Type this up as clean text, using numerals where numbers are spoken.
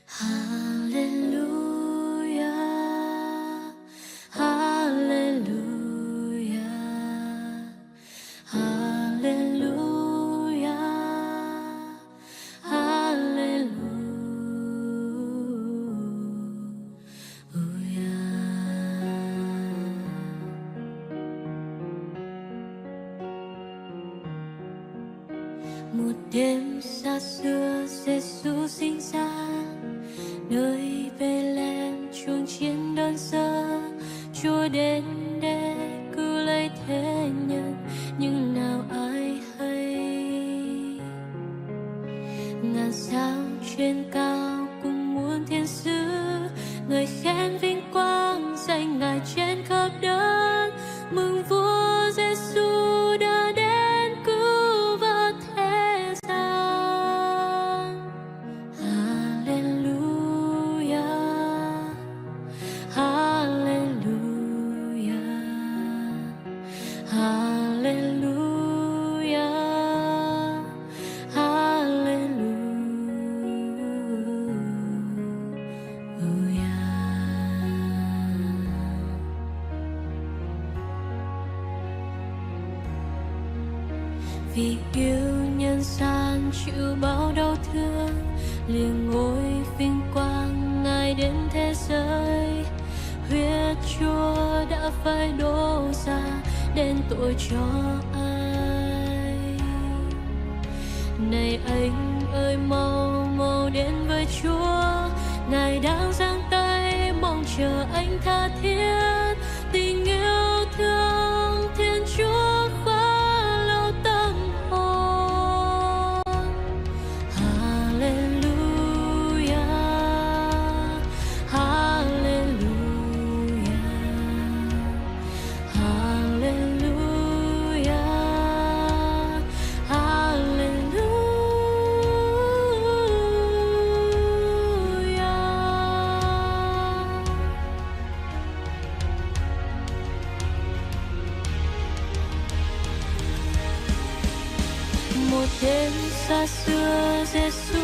Hallelujah, hallelujah, hallelujah, hallelujah. Một đêm xa xưa, Giêsu sinh ra nơi Bethlehem, chuông chiên đơn sơ. Chúa đến để cứu lấy thế nhân, nhưng nào ai hay. Ngàn sao trên cao cùng muôn thiên sứ, người khen vinh quang danh Ngài trên khắp đất. Mừng vua Giêsu đã đến cứu vớt thế gian. Hallelujah, hallelujah, hallelujah, vì yêu nhân gian chịu bao đau thương, liền ngôi vinh quang Ngài đến thế giới. Huyết Chúa đã phải đổ ra đền tội cho ai. Này anh ơi, mau mau đến với Chúa, Ngài đang giang tay mong chờ anh tha thiết. Tình yêu thương Thiên Chúa khóa lâu tâm hồn. Hallelujah, hallelujah, hallelujah, hallelujah. Một đêm xa xưa, Giêsu